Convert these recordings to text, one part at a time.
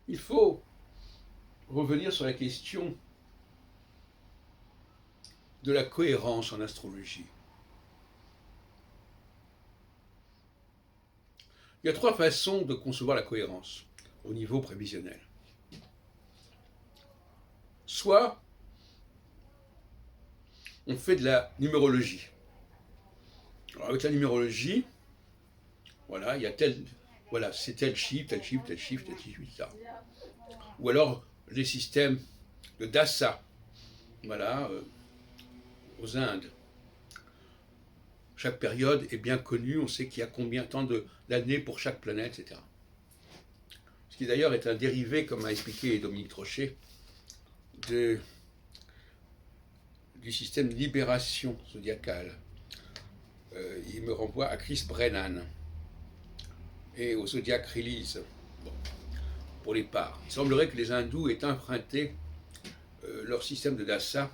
Il faut revenir sur la question de la cohérence en astrologie. Il y a trois façons de concevoir la cohérence au niveau prévisionnel. Soit on fait de la numérologie. Alors avec la numérologie, voilà, il y a voilà, c'est tel chiffre, tel chiffre, tel chiffre, tel chiffre, etc. Ou alors les systèmes de dasa, voilà, aux Indes. Chaque période est bien connue, on sait qu'il y a combien de temps d'années pour chaque planète, etc. Ce qui d'ailleurs est un dérivé, comme a expliqué Dominique Trochet, du système de libération zodiacale. Il me renvoie à Chris Brennan et au Zodiac Release, bon, pour les parts. Il semblerait que les hindous aient emprunté leur système de dasa,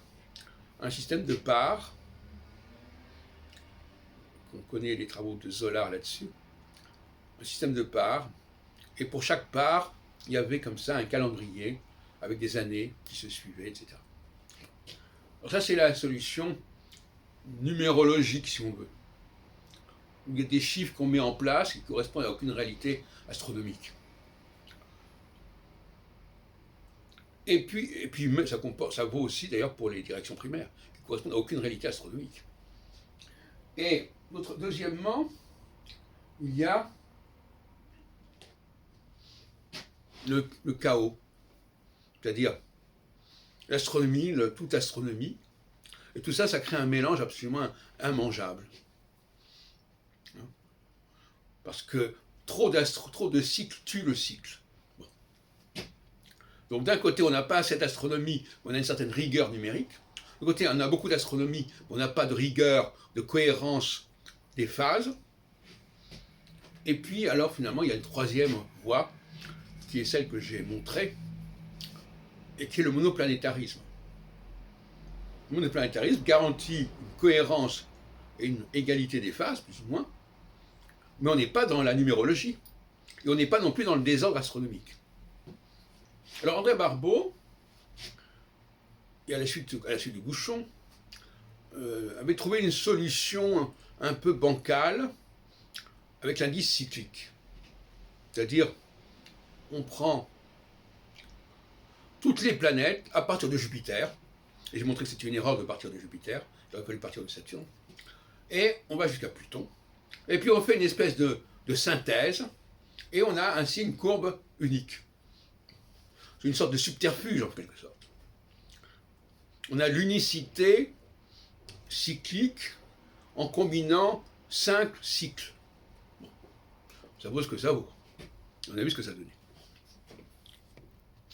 un système de parts. On connaît les travaux de Zola là-dessus, un système de parts, et pour chaque part, il y avait comme ça un calendrier avec des années qui se suivaient, etc. Alors ça, c'est la solution numérologique, si on veut. Il y a des chiffres qu'on met en place qui ne correspondent à aucune réalité astronomique. Et puis ça vaut aussi d'ailleurs pour les directions primaires, qui ne correspondent à aucune réalité astronomique. Et deuxièmement, il y a le chaos, c'est-à-dire l'astronomie, toute astronomie, et tout ça, ça crée un mélange absolument immangeable. Parce que trop de cycles tue le cycle. Bon. Donc d'un côté, on n'a pas assez d'astronomie, on a une certaine rigueur numérique. De l'autre côté, on a beaucoup d'astronomie, on n'a pas de rigueur, de cohérence des phases. Et puis, alors finalement, il y a une troisième voie, qui est celle que j'ai montrée, et qui est le monoplanétarisme. Le monoplanétarisme garantit une cohérence et une égalité des phases, plus ou moins, mais on n'est pas dans la numérologie, et on n'est pas non plus dans le désordre astronomique. Alors André Barbeau, et à la suite du Bouchon, avait trouvé une solution un peu bancale avec l'indice cyclique. C'est-à-dire, on prend toutes les planètes à partir de Jupiter, et j'ai montré que c'était une erreur de partir de Jupiter, il aurait fallu partir de Saturne, et on va jusqu'à Pluton, et puis on fait une espèce de synthèse, et on a ainsi une courbe unique. C'est une sorte de subterfuge en quelque sorte. On a l'unicité cyclique en combinant 5 cycles. Bon. Ça vaut ce que ça vaut. On a vu ce que ça donnait.